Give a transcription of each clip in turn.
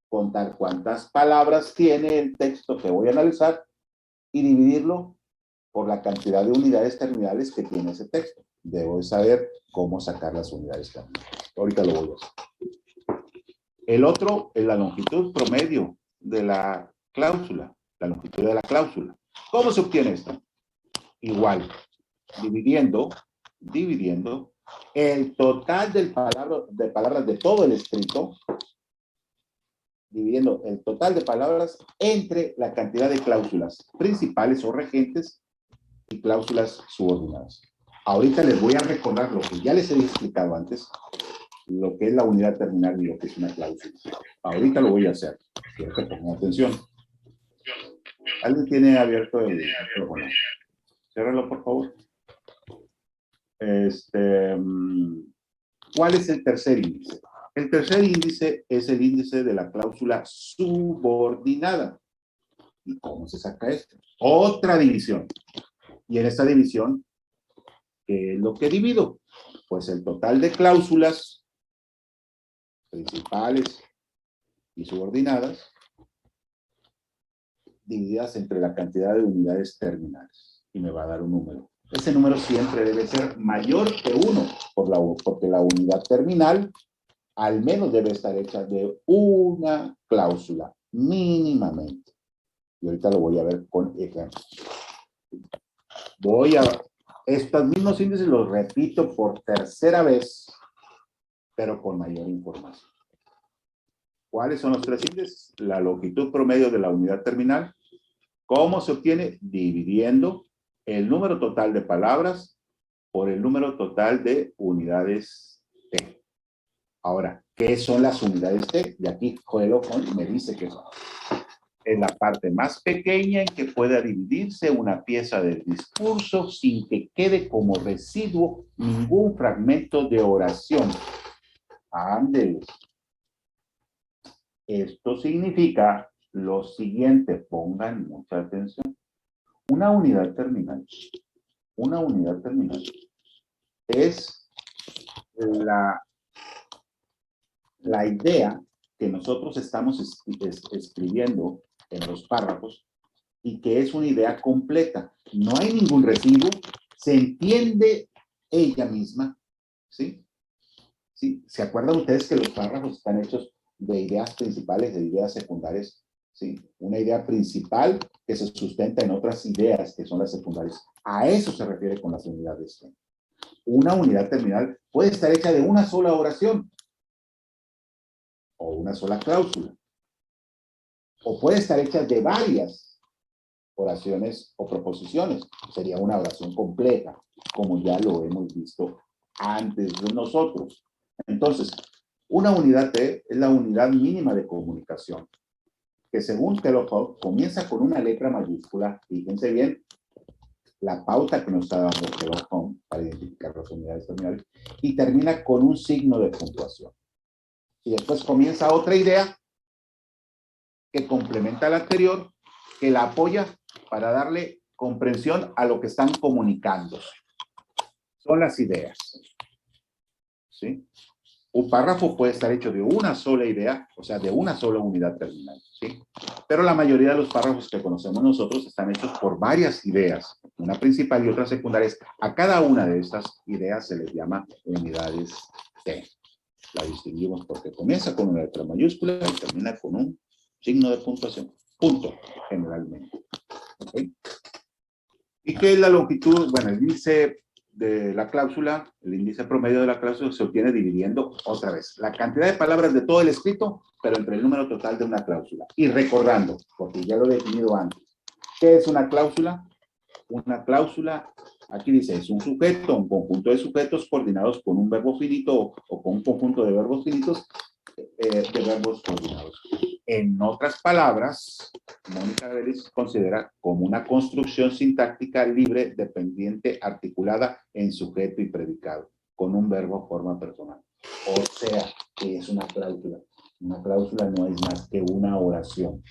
contar cuántas palabras tiene el texto que voy a analizar y dividirlo por la cantidad de unidades terminales que tiene ese texto. Debo de saber cómo sacar las unidades terminales. Ahorita lo voy a hacer. El otro es la longitud promedio de la cláusula. La longitud de la cláusula. ¿Cómo se obtiene esto? Igual, dividiendo el total de palabras de todo el escrito, dividiendo el total de palabras entre la cantidad de cláusulas principales o regentes y cláusulas subordinadas. Ahorita les voy a recordar lo que ya les he explicado antes, lo que es la unidad terminal y lo que es una cláusula. Ahorita lo voy a hacer. Quiero que pongan atención. ¿Alguien tiene abierto el micrófono? Ciérralo, por favor. ¿Cuál es el tercer índice? El tercer índice es el índice de la cláusula subordinada. ¿Y cómo se saca esto? Otra división. Y en esta división, ¿qué es lo que divido? Pues el total de cláusulas principales y subordinadas divididas entre la cantidad de unidades terminales. Y me va a dar un número. Ese número siempre debe ser mayor que 1, porque la unidad terminal al menos debe estar hecha de una cláusula, mínimamente. Y ahorita lo voy a ver con ejemplos. Estos mismos índices los repito por tercera vez, pero con mayor información. ¿Cuáles son los tres índices? La longitud promedio de la unidad terminal. ¿Cómo se obtiene? Dividiendo el número total de palabras por el número total de unidades T. Ahora, ¿qué son las unidades T? Y aquí Joel me dice que son. Es la parte más pequeña en que pueda dividirse una pieza del discurso sin que quede como residuo ningún fragmento de oración. Ándeles. Esto significa lo siguiente, pongan mucha atención. Una unidad terminal es la idea que nosotros estamos escribiendo en los párrafos y que es una idea completa. No hay ningún residuo, se entiende ella misma, ¿sí? ¿Sí? ¿Se acuerdan ustedes que los párrafos están hechos de ideas principales, de ideas secundarias? ¿Sí? Una idea principal que se sustenta en otras ideas que son las secundarias. A eso se refiere con las unidades. Una unidad terminal puede estar hecha de una sola oración o una sola cláusula. O puede estar hecha de varias oraciones o proposiciones. Sería una oración completa, como ya lo hemos visto antes de nosotros. Entonces, una unidad T es la unidad mínima de comunicación, que según Kellogg comienza con una letra mayúscula, fíjense bien, la pauta que nos está dando Kellogg para identificar las unidades terminales, y termina con un signo de puntuación. Y después comienza otra idea que complementa a la anterior, que la apoya para darle comprensión a lo que están comunicando. Son las ideas. ¿Sí? Un párrafo puede estar hecho de una sola idea, o sea, de una sola unidad terminal, ¿sí? Pero la mayoría de los párrafos que conocemos nosotros están hechos por varias ideas, una principal y otras secundarias. A cada una de estas ideas se les llama unidades T. La distinguimos porque comienza con una letra mayúscula y termina con un signo de puntuación. Punto, generalmente. ¿Okay? ¿Y qué es la longitud? Bueno, el índice de la cláusula, el índice promedio de la cláusula se obtiene dividiendo otra vez la cantidad de palabras de todo el escrito, pero entre el número total de una cláusula. Y recordando, porque ya lo he definido antes, ¿qué es una cláusula? Una cláusula, aquí dice, es un sujeto, un conjunto de sujetos coordinados con un verbo finito o con un conjunto de verbos finitos, de verbos coordinados. En otras palabras, Mónica Vélez considera como una construcción sintáctica libre, dependiente, articulada en sujeto y predicado, con un verbo forma personal. O sea, que es una cláusula. Una cláusula no es más que una oración.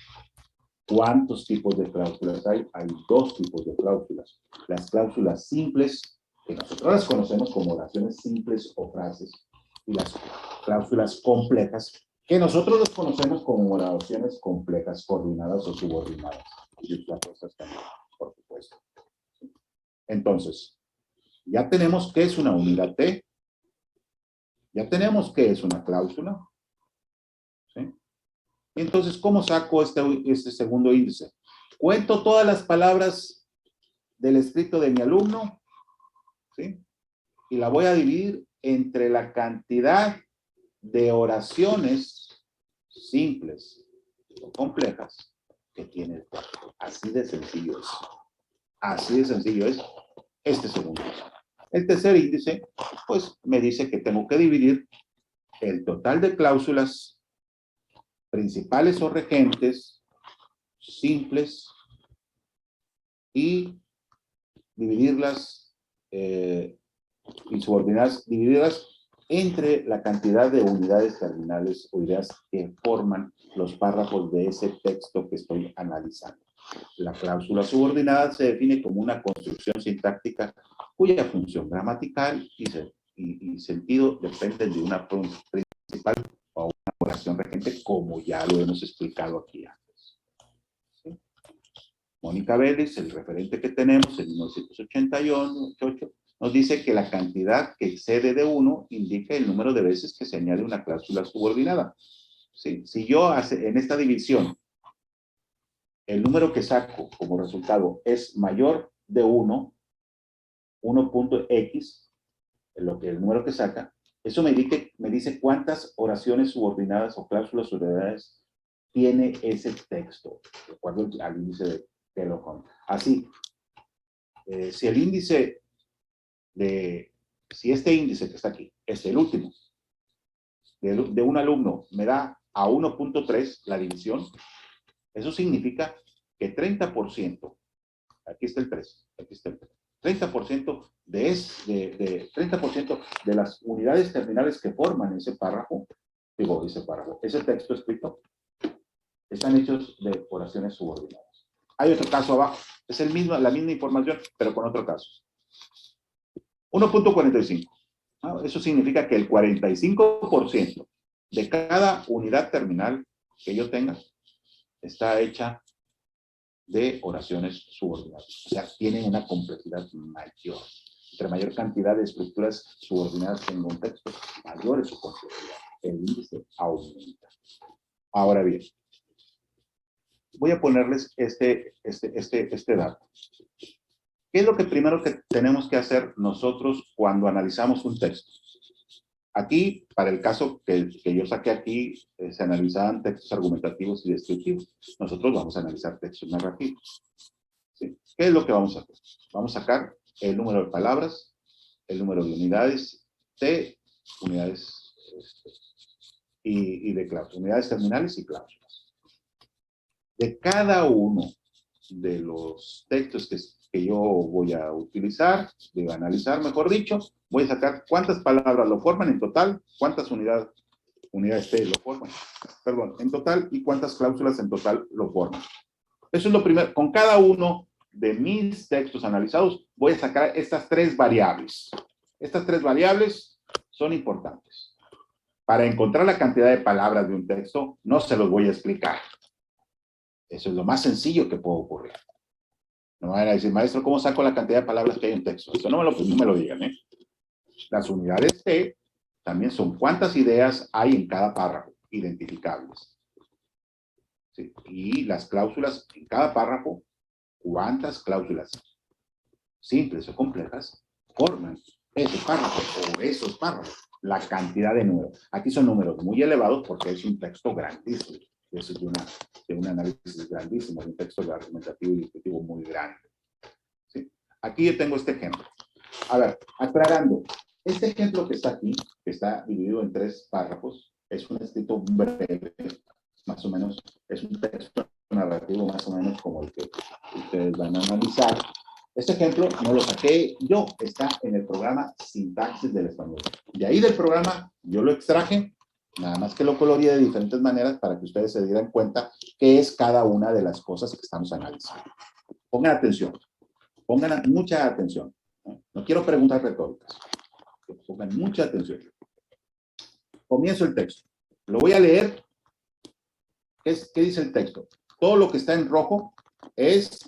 ¿Cuántos tipos de cláusulas hay? Hay dos tipos de cláusulas. Las cláusulas simples, que nosotros las conocemos como oraciones simples o frases, y las cláusulas complejas, que nosotros los conocemos como oraciones complejas, coordinadas o subordinadas. Y las cosas también, por supuesto. Entonces, ya tenemos qué es una unidad T, ya tenemos qué es una cláusula, ¿sí? Entonces, ¿cómo saco este segundo índice? Cuento todas las palabras del escrito de mi alumno, ¿sí? Y la voy a dividir entre la cantidad de oraciones simples o complejas que tiene el texto. Así de sencillo es. Así de sencillo es este segundo índice. El tercer índice, pues, me dice que tengo que dividir el total de cláusulas principales o regentes, simples, y dividirlas y subordinadas, dividirlas entre la cantidad de unidades terminales o ideas que forman los párrafos de ese texto que estoy analizando. La cláusula subordinada se define como una construcción sintáctica cuya función gramatical y sentido dependen de una principal o una oración regente, como ya lo hemos explicado aquí antes. ¿Sí? Mónica Vélez, el referente que tenemos en 1988, nos dice que la cantidad que excede de 1 indica el número de veces que se añade una cláusula subordinada. ¿Sí? Si yo en esta división el número que saco como resultado es mayor de 1.x, el número que saca, eso me dice cuántas oraciones subordinadas o cláusulas subordinadas tiene ese texto, de acuerdo al índice de Taylor. Así, si el índice si este índice que está aquí es el último de un alumno me da a 1.3 la división, eso significa que 30%, aquí está el 3, aquí está el 3, 30% 30% de las unidades terminales que forman ese párrafo, ese texto escrito, están hechos de oraciones subordinadas. Hay otro caso abajo, es la misma información, pero con otro caso. 1.45. Eso significa que el 45% de cada unidad terminal que yo tenga está hecha de oraciones subordinadas. O sea, tienen una complejidad mayor. Entre mayor cantidad de estructuras subordinadas en un texto, mayor es su complejidad. El índice aumenta. Ahora bien, voy a ponerles este dato. ¿Qué es lo que primero que tenemos que hacer nosotros cuando analizamos un texto? Aquí, para el caso que yo saqué aquí, se analizaban textos argumentativos y descriptivos. Nosotros vamos a analizar textos narrativos. ¿Sí? ¿Qué es lo que vamos a hacer? Vamos a sacar el número de palabras, el número de unidades de unidades y de cláusulas, unidades terminales y cláusulas. De cada uno de los textos que yo voy a utilizar, de analizar, mejor dicho, voy a sacar cuántas palabras lo forman en total, cuántas unidades T lo forman, perdón, en total, y cuántas cláusulas en total lo forman. Eso es lo primero. Con cada uno de mis textos analizados, voy a sacar estas tres variables. Estas tres variables son importantes. Para encontrar la cantidad de palabras de un texto, no se los voy a explicar. Eso es lo más sencillo que puede ocurrir. No me van a decir, maestro, ¿cómo saco la cantidad de palabras que hay en texto? Eso no me lo digan, ¿eh? Las unidades T también son cuántas ideas hay en cada párrafo, identificables. ¿Sí? Y las cláusulas en cada párrafo, cuántas cláusulas simples o complejas forman ese párrafo o esos párrafos. La cantidad de números. Aquí son números muy elevados porque es un texto grandísimo. Eso es de un análisis grandísimo, de un texto argumentativo y descriptivo muy grande. ¿Sí? Aquí yo tengo este ejemplo. A ver, aclarando. Este ejemplo que está aquí, que está dividido en 3 párrafos, es un escrito breve, más o menos, es un texto narrativo más o menos como el que ustedes van a analizar. Este ejemplo no lo saqué yo, está en el programa Sintaxis del Español. De ahí del programa yo lo extraje, nada más que lo coloreé de diferentes maneras para que ustedes se dieran cuenta qué es cada una de las cosas que estamos analizando. Pongan atención, pongan mucha atención. No quiero preguntas retóricas. Pongan mucha atención. Comienzo el texto. Lo voy a leer ¿Qué dice el texto? Todo lo que está en rojo es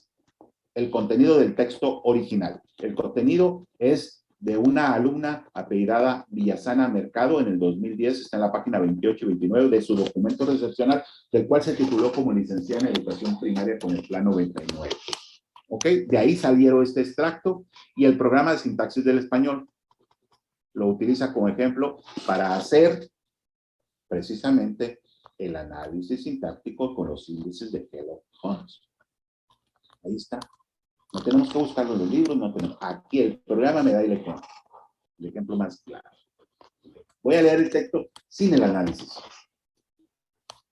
el contenido del texto original. El contenido es de una alumna apellidada Villasana Mercado en el 2010, está en la página 28 y 29 de su documento recepcional, del cual se tituló como licenciada en educación primaria con el plan 99. ¿Ok? De ahí salieron este extracto y el programa de sintaxis del español lo utiliza como ejemplo para hacer precisamente el análisis sintáctico con los índices de Kellogg-Holmes. Ahí está. No tenemos que buscarlo en los libros, no tenemos. Aquí el programa me da el ejemplo más claro. Voy a leer el texto sin el análisis.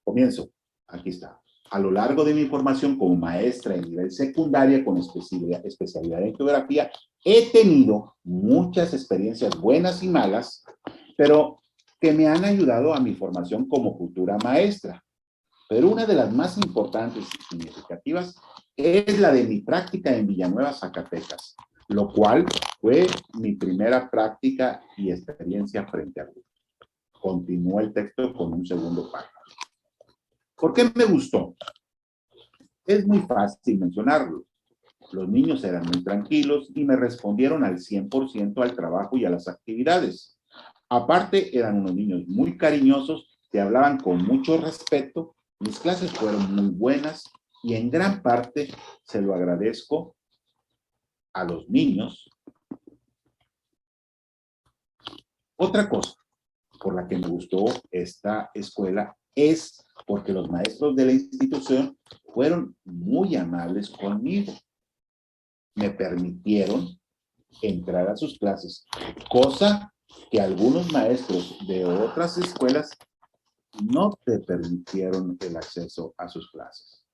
Comienzo. Aquí está. A lo largo de mi formación como maestra en nivel secundaria con especialidad en geografía, he tenido muchas experiencias buenas y malas, pero que me han ayudado a mi formación como futura maestra. Pero una de las más importantes y significativas es la de mi práctica en Villanueva, Zacatecas, lo cual fue mi primera práctica y experiencia frente a grupos. Continúa el texto con un segundo párrafo. ¿Por qué me gustó? Es muy fácil mencionarlo. Los niños eran muy tranquilos y me respondieron al 100% al trabajo y a las actividades. Aparte, eran unos niños muy cariñosos que hablaban con mucho respeto. Mis clases fueron muy buenas y en gran parte se lo agradezco a los niños. Otra cosa por la que me gustó esta escuela es porque los maestros de la institución fueron muy amables conmigo. Me permitieron entrar a sus clases, cosa que algunos maestros de otras escuelas no te permitieron el acceso a sus clases.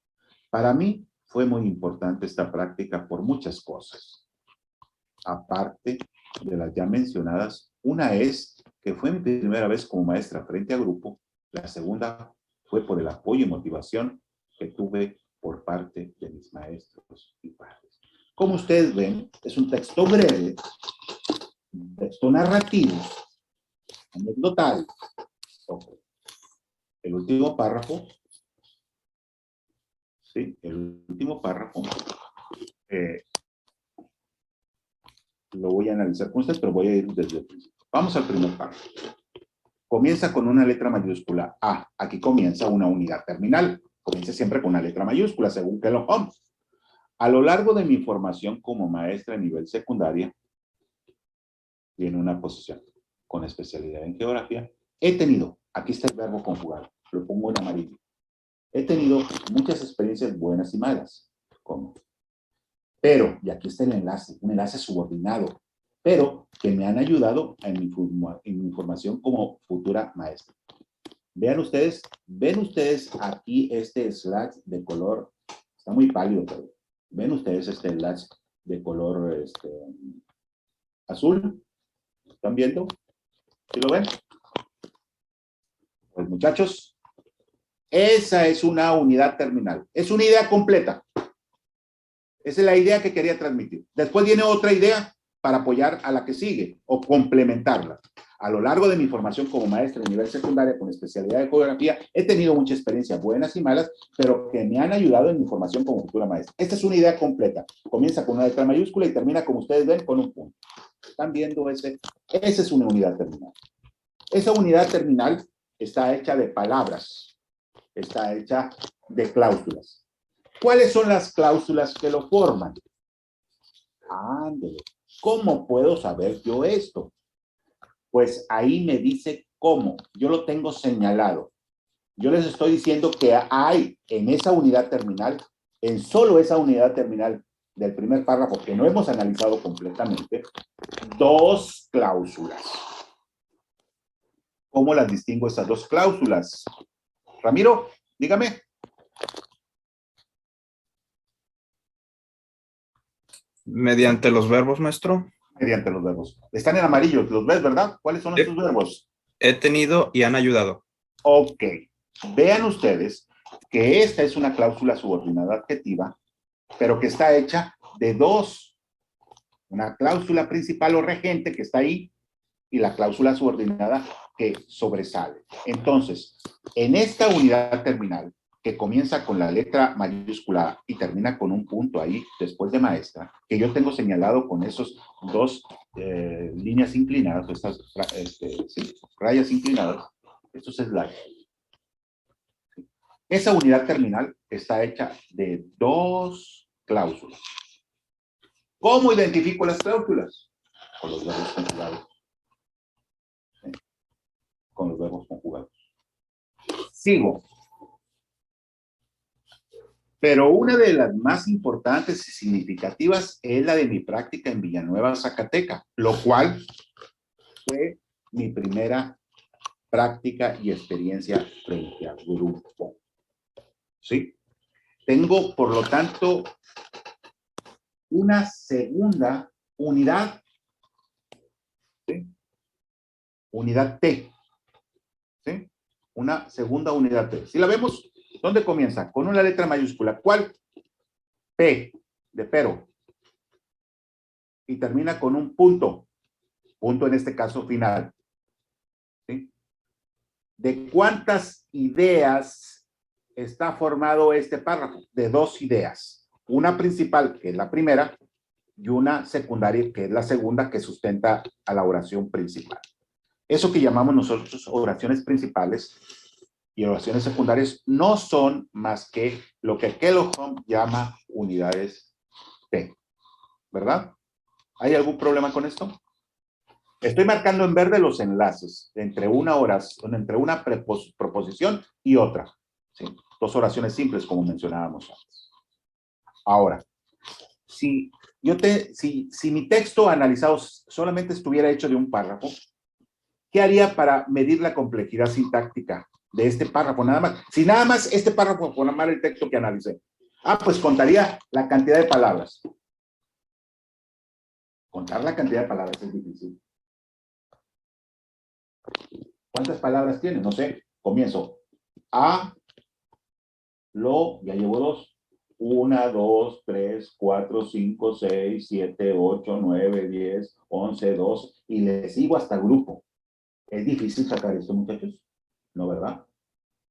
Para mí fue muy importante esta práctica por muchas cosas. Aparte de las ya mencionadas, una es que fue mi primera vez como maestra frente a grupo, la segunda fue por el apoyo y motivación que tuve por parte de mis maestros y padres. Como ustedes ven, es un texto breve, un texto narrativo, anecdotal. Okay. El último párrafo, ¿sí? El último párrafo lo voy a analizar con ustedes, pero voy a ir desde el principio. Vamos al primer párrafo. Comienza con una letra mayúscula A. Aquí comienza una unidad terminal. Comienza siempre con una letra mayúscula, según Kellogg-Holmes. A lo largo de mi formación como maestra a nivel secundaria, tiene una posición con especialidad en geografía, he tenido, aquí está el verbo conjugado, lo pongo en amarillo. He tenido muchas experiencias buenas y malas, como, pero, y aquí está el enlace, un enlace subordinado, pero que me han ayudado en mi formación como futura maestra. Vean ustedes, ven ustedes aquí este slash de color, está muy pálido, pero ven ustedes este slash de color azul. ¿Están viendo? ¿Sí lo ven? Pues muchachos, esa es una unidad terminal. Es una idea completa. Esa es la idea que quería transmitir. Después viene otra idea para apoyar a la que sigue o complementarla. A lo largo de mi formación como maestra en nivel secundaria con especialidad de geografía, he tenido muchas experiencias buenas y malas, pero que me han ayudado en mi formación como futura maestra. Esta es una idea completa. Comienza con una letra mayúscula y termina, como ustedes ven, con un punto. ¿Están viendo ese? Esa es una unidad terminal. Esa unidad terminal está hecha de palabras, está hecha de cláusulas. ¿Cuáles son las cláusulas que lo forman? Ándale. ¿Cómo puedo saber yo esto? Pues ahí me dice cómo. Yo lo tengo señalado. Yo les estoy diciendo que hay en esa unidad terminal, en solo esa unidad terminal del primer párrafo que no hemos analizado completamente, dos cláusulas. ¿Cómo las distingo esas dos cláusulas? Ramiro, dígame. Mediante los verbos, maestro. Mediante los verbos. Están en amarillo, los ves, ¿verdad? ¿Cuáles son estos verbos? He tenido y han ayudado. Ok. Vean ustedes que esta es una cláusula subordinada adjetiva, pero que está hecha de dos. Una cláusula principal o regente que está ahí y la cláusula subordinada que sobresale. Entonces, en esta unidad terminal, que comienza con la letra mayúscula y termina con un punto ahí después de maestra, que yo tengo señalado con esos dos líneas inclinadas, estas rayas inclinadas, estos slides. Esa unidad terminal está hecha de dos cláusulas. ¿Cómo identifico las cláusulas? Con los verbos conjugados. ¿Sí? Con los verbos conjugados. Sigo. Pero una de las más importantes y significativas es la de mi práctica en Villanueva, Zacateca, lo cual fue mi primera práctica y experiencia frente al grupo. ¿Sí? Tengo, por lo tanto, una segunda unidad. ¿Sí? Unidad T. ¿Sí? Una segunda unidad T. Si la vemos, ¿dónde comienza? Con una letra mayúscula. ¿Cuál? P, de pero. Y termina con un punto. Punto en este caso final. ¿Sí? ¿De cuántas ideas está formado este párrafo? De dos ideas. Una principal, que es la primera, y una secundaria, que es la segunda, que sustenta a la oración principal. Eso que llamamos nosotros oraciones principales y oraciones secundarias no son más que lo que Kellogg llama unidades T. ¿Verdad? ¿Hay algún problema con esto? Estoy marcando en verde los enlaces entre una oración, entre una proposición y otra. ¿Sí? Dos oraciones simples, como mencionábamos antes. Ahora, si mi texto analizado solamente estuviera hecho de un párrafo, ¿qué haría para medir la complejidad sintáctica de este párrafo? Nada más. Si nada más este párrafo formara el texto que analicé. Pues contaría la cantidad de palabras. Contar la cantidad de palabras es difícil. ¿Cuántas palabras tiene? No sé. Comienzo. Ya llevo dos. 1, 2, 3, 4, 5, 6, 7, 8, 9, 10, 11, 12. Y le sigo hasta grupo. ¿Es difícil sacar esto, muchachos? ¿No, verdad?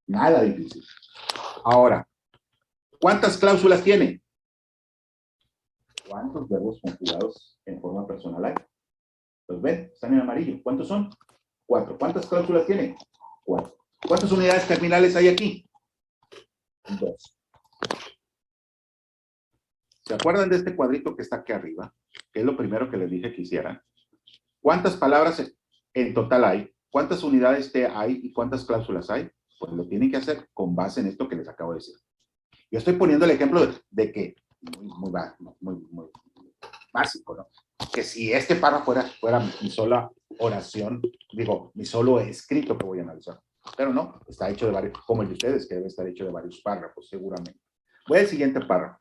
Nada difícil. Ahora, ¿cuántas cláusulas tiene? ¿Cuántos verbos conjugados en forma personal hay? ¿Los ven? Están en amarillo. ¿Cuántos son? 4. ¿Cuántas cláusulas tiene? 4. ¿Cuántas unidades terminales hay aquí? 2. ¿Se acuerdan de este cuadrito que está aquí arriba? Que es lo primero que les dije que hicieran. ¿Cuántas palabras en total hay? ¿Cuántas unidades T hay y cuántas cláusulas hay? Pues lo tienen que hacer con base en esto que les acabo de decir. Yo estoy poniendo el ejemplo de que, muy básico, ¿no? Que si este párrafo fuera mi sola oración, mi solo escrito que voy a analizar. Pero no, está hecho de varios, como el de ustedes, que debe estar hecho de varios párrafos, seguramente. Voy al siguiente párrafo.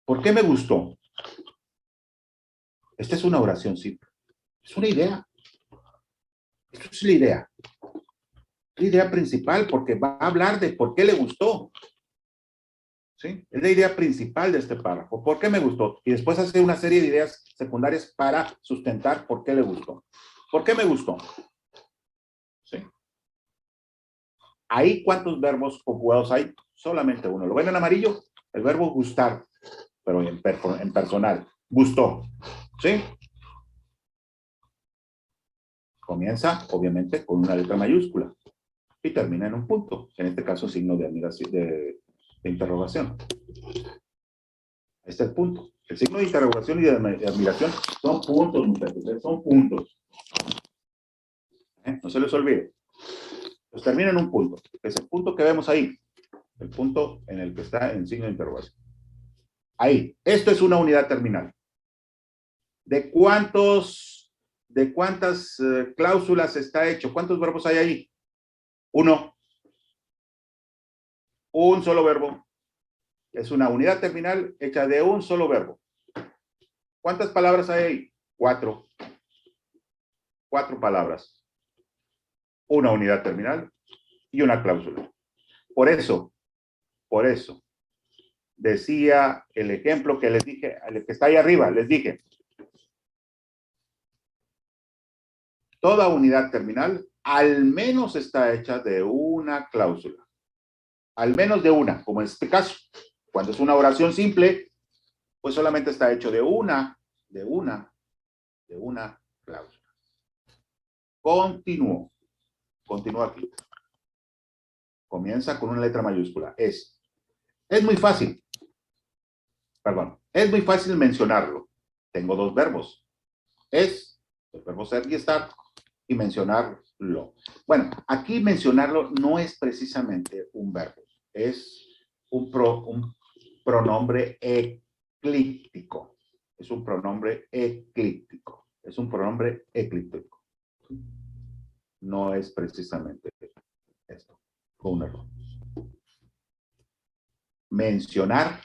¿Por qué me gustó? Esta es una oración simple. Es una idea. Esta es la idea. La idea principal, porque va a hablar de por qué le gustó. ¿Sí? Es la idea principal de este párrafo. ¿Por qué me gustó? Y después hace una serie de ideas secundarias para sustentar por qué le gustó. ¿Por qué me gustó? ¿Sí? Ahí, ¿cuántos verbos conjugados hay? Solamente uno. ¿Lo ven en amarillo? El verbo gustar, pero en personal. Gustó. ¿Sí? Comienza, obviamente, con una letra mayúscula y termina en un punto. En este caso, signo de admiración, de interrogación. Este es el punto. El signo de interrogación y de admiración son puntos, muchachos. Son puntos. No se les olvide. Pues termina en un punto. Es el punto que vemos ahí. El punto en el que está en signo de interrogación. Ahí. Esto es una unidad terminal. ¿De cuántas cláusulas está hecho? ¿Cuántos verbos hay ahí? Uno. Un solo verbo. Es una unidad terminal hecha de un solo verbo. ¿Cuántas palabras hay ahí? 4. 4 palabras. Una unidad terminal y una cláusula. Por eso, decía el ejemplo que les dije, el que está ahí arriba, les dije, toda unidad terminal al menos está hecha de una cláusula. al menos de una, como en este caso. Cuando es una oración simple, pues solamente está hecho de una cláusula. Continúa aquí. Comienza con una letra mayúscula. Es muy fácil. Perdón, es muy fácil mencionarlo. Tengo dos verbos. Es, el verbo ser y estar, y mencionarlo. Bueno, aquí mencionarlo no es precisamente un verbo. Es un pronombre eclíptico. Es un pronombre eclíptico. Es un pronombre eclíptico. No es precisamente esto. Fue un error. Mencionar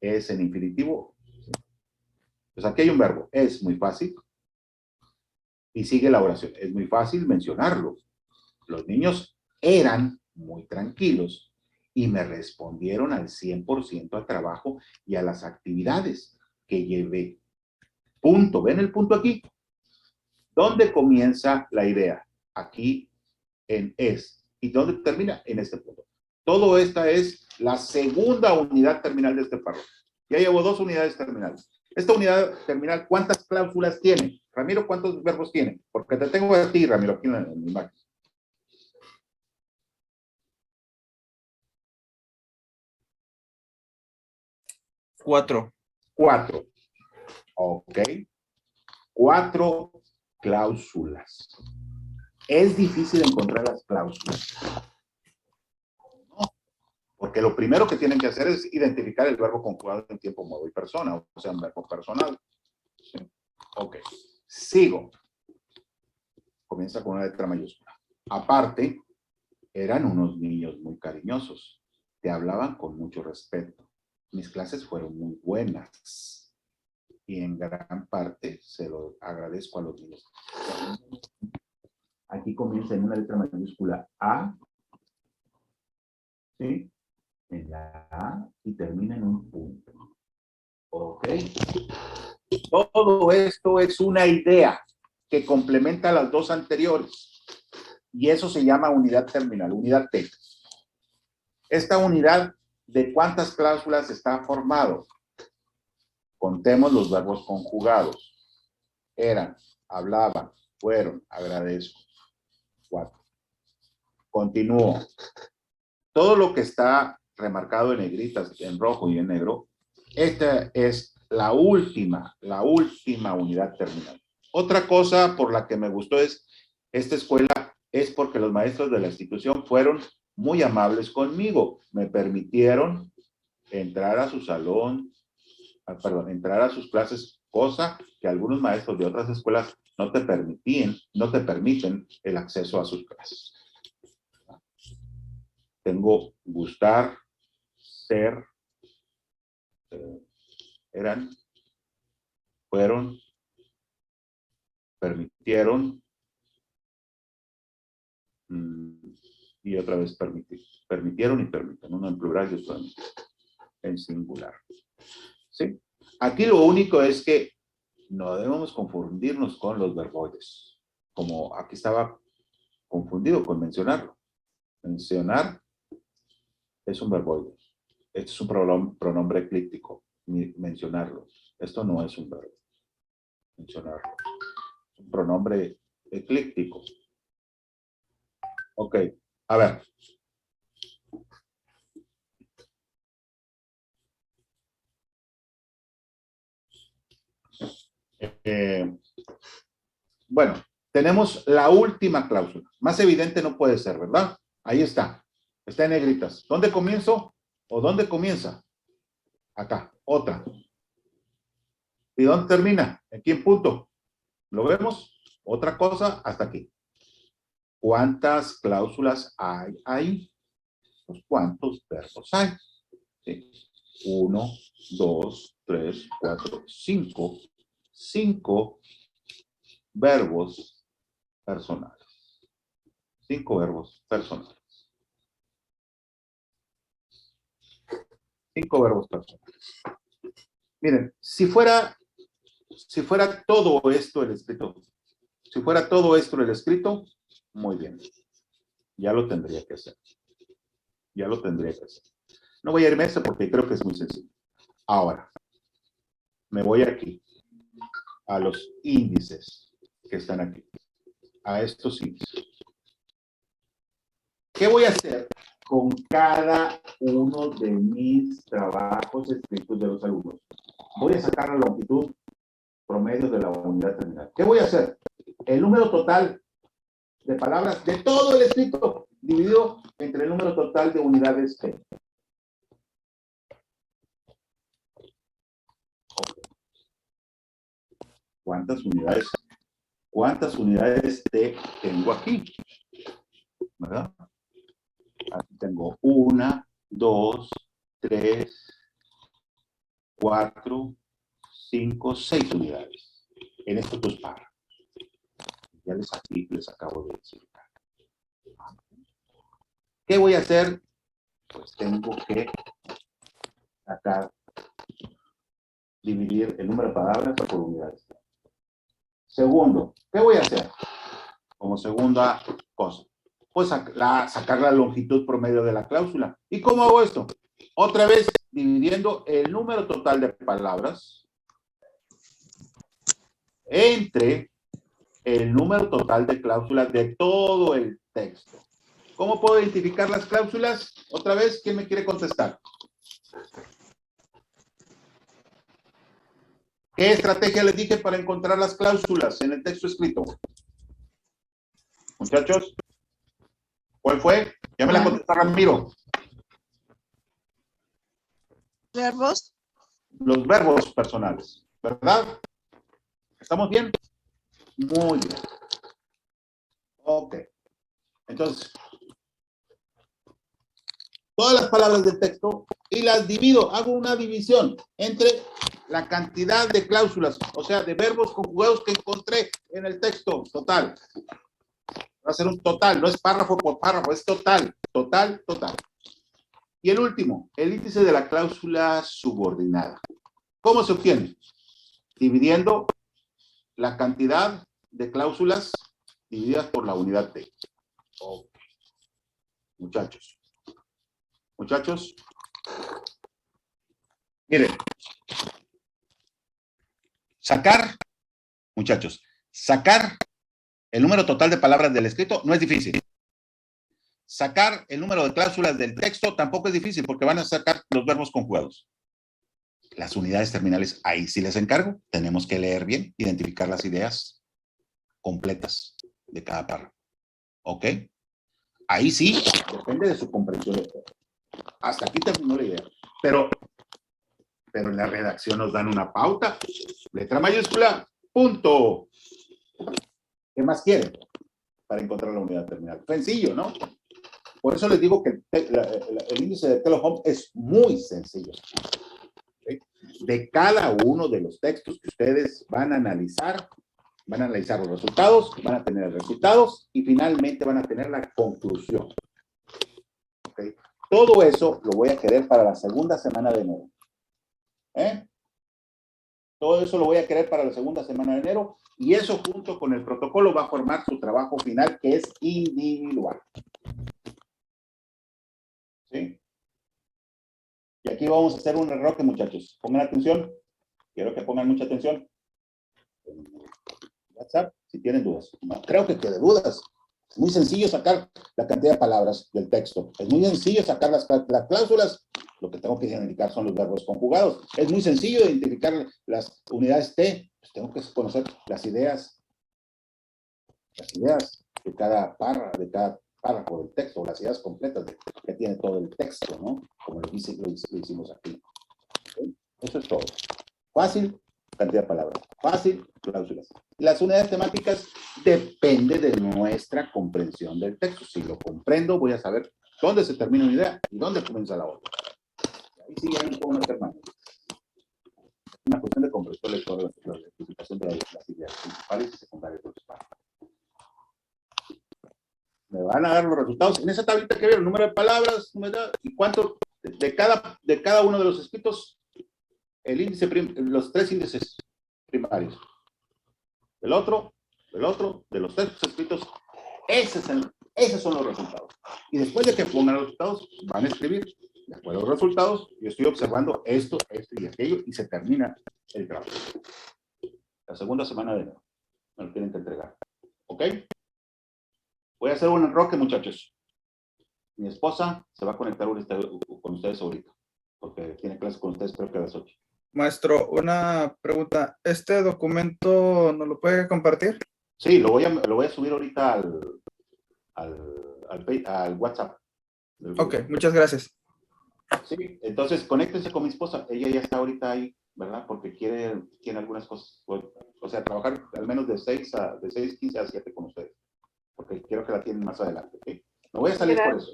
es en infinitivo. Pues aquí hay un verbo. Es muy fácil. Y sigue la oración. Es muy fácil mencionarlo. Los niños eran muy tranquilos y me respondieron al 100% al trabajo y a las actividades que llevé. Punto. ¿Ven el punto aquí? ¿Dónde comienza la idea? Aquí en es. ¿Y dónde termina? En este punto. Todo esta es la segunda unidad terminal de este párrafo. Ya llevo dos unidades terminales. Esta unidad terminal, ¿cuántas cláusulas tiene? Ramiro, ¿cuántos verbos tiene? Porque te tengo a ti, Ramiro, aquí en mi imagen. Cuatro. 4. Ok. 4 cláusulas. Es difícil encontrar las cláusulas. No, porque lo primero que tienen que hacer es identificar el verbo conjugado en tiempo, modo y persona, o sea, un verbo personal. Ok. Sigo. Comienza con una letra mayúscula. Aparte, eran unos niños muy cariñosos. Te hablaban con mucho respeto. Mis clases fueron muy buenas. Y en gran parte se lo agradezco a los niños. Aquí comienza en una letra mayúscula A, ¿sí? En la A y termina en un punto. Ok. Todo esto es una idea que complementa las dos anteriores. Y eso se llama unidad terminal, unidad T. Esta unidad, ¿de cuántas cláusulas está formado? Contemos los verbos conjugados. Eran, hablaban, fueron, agradezco. 4. Continúo. Todo lo que está remarcado en negritas, en rojo y en negro, esta es la última unidad terminal. Otra cosa por la que me gustó es, esta escuela es porque los maestros de la institución fueron muy amables conmigo. Me permitieron entrar a su salón, entrar a sus clases, cosa que algunos maestros de otras escuelas no te permiten el acceso a sus clases. Tengo gustar, ser, eran, fueron, permitieron, y otra vez permitieron y permiten, uno en plural y otro en singular. ¿Sí? Aquí lo único es que no debemos confundirnos con los verboides, como aquí estaba confundido con mencionarlo. Mencionar es un verboide. Este es un pronombre eclíptico. Mencionarlo. Esto no es un verbo. Mencionarlo. Es un pronombre eclíptico. Ok. A ver. Bueno, tenemos la última cláusula. Más evidente no puede ser, ¿verdad? Ahí está. Está en negritas. ¿Dónde comienzo? ¿O dónde comienza? Acá. Otra. ¿Y dónde termina? Aquí en punto. ¿Lo vemos? Otra cosa hasta aquí. ¿Cuántas cláusulas hay ahí? Pues, ¿cuántos verbos hay? ¿Sí? 1, 2, 3, 4, 5. 5 verbos personales. 5 verbos personales. 5 verbos personales. Miren, si fuera todo esto el escrito, muy bien, ya lo tendría que hacer. Ya lo tendré que hacer. No voy a irme a ese porque creo que es muy sencillo. Ahora, me voy aquí, a los índices que están aquí, a estos índices. ¿Qué voy a hacer con cada uno de mis trabajos escritos de los alumnos? Voy a sacar la longitud promedio de la unidad terminal. ¿Qué voy a hacer? El número total de palabras de todo el escrito dividido entre el número total de unidades T. ¿Cuántas unidades T tengo aquí? ¿Verdad? Aquí tengo 1, 2, 3, 4, 5, 6 unidades en estos dos párrafos. Ya les acabo de decir. ¿Qué voy a hacer? Pues tengo que sacar, dividir el número de palabras por unidades. Segundo, ¿qué voy a hacer? Como segunda cosa, pues sacar la longitud promedio de la cláusula. ¿Y cómo hago esto? Otra vez dividiendo el número total de palabras entre el número total de cláusulas de todo el texto. ¿Cómo puedo identificar las cláusulas? Otra vez, ¿quién me quiere contestar? ¿Qué estrategia les dije para encontrar las cláusulas en el texto escrito? Muchachos, ¿cuál fue? Ya me la contestó Ramiro. Verbos. Los verbos personales, ¿verdad? ¿Estamos bien? Muy bien. Ok. Entonces, todas las palabras del texto y las divido, hago una división entre la cantidad de cláusulas, o sea, de verbos conjugados que encontré en el texto total. Va a ser un total, no es párrafo por párrafo, es total, total, total. Y el último, el índice de la cláusula subordinada. ¿Cómo se obtiene? Dividiendo la cantidad de cláusulas divididas por la unidad T. Okay. Muchachos. Muchachos. Miren. Muchachos, sacar el número total de palabras del escrito no es difícil. Sacar el número de cláusulas del texto tampoco es difícil porque van a sacar los verbos conjugados. Las unidades terminales, ahí sí les encargo. Tenemos que leer bien, identificar las ideas completas de cada párrafo. ¿Ok? Ahí sí, depende de su comprensión lectora. Hasta aquí terminó la idea. Pero en la redacción nos dan una pauta. Letra mayúscula, punto. ¿Qué más quieren para encontrar la unidad terminal? Sencillo, ¿no? Por eso les digo que el índice de Taylor Holmes es muy sencillo. ¿Okay? De cada uno de los textos que ustedes van a analizar los resultados, van a tener resultados y finalmente van a tener la conclusión. ¿Okay? Todo eso lo voy a querer para la segunda semana de enero. Todo eso lo voy a querer para la segunda semana de enero y eso junto con el protocolo va a formar su trabajo final que es individual. ¿Sí? Y aquí vamos a hacer un enroque, muchachos. Pongan atención. Quiero que pongan mucha atención. WhatsApp, si tienen dudas. No creo que quede dudas. Es muy sencillo sacar la cantidad de palabras del texto. Es muy sencillo sacar las cláusulas. Lo que tengo que identificar son los verbos conjugados. Es muy sencillo identificar las unidades T. Pues tengo que conocer las ideas de cada párrafo del texto, las ideas completas que tiene todo el texto, ¿no? Como lo hicimos aquí. ¿Okay? Eso es todo. Fácil, cantidad de palabras. Fácil, cláusulas. Las unidades temáticas depende de nuestra comprensión del texto. Si lo comprendo, voy a saber dónde se termina una idea y dónde comienza la otra. Ahí sí ya no puedo meter mano. Es una cuestión de comprensión lectora, la identificación de las ideas principales y secundarias de los párrafos. Me van a dar los resultados en esa tablita que vieron, número de palabras, y cuánto de cada uno de los escritos, el índice, los tres índices primarios. Del otro, de los textos escritos, ese Esos son los resultados. Y después de que pongan los resultados, van a escribir, de acuerdo a los resultados, yo estoy observando esto, esto y aquello, y se termina el trabajo. La segunda semana de enero. Me lo tienen que entregar. ¿Ok? Voy a hacer un enroque, muchachos. Mi esposa se va a conectar con ustedes ahorita, porque tiene clase con ustedes creo que a las 8. Maestro, una pregunta. ¿Este documento no lo puede compartir? Sí, lo voy a subir ahorita al WhatsApp. Ok, muchas gracias. Sí, entonces conéctense con mi esposa. Ella ya está ahorita ahí, ¿verdad? Porque quiere algunas cosas. O sea, trabajar al menos de 6:15 a 7 con ustedes. Porque quiero que la tienen más adelante, ¿ok? No voy a salir por eso.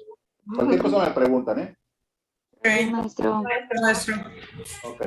Cualquier cosa me preguntan, ¿eh? Maestro. Ok.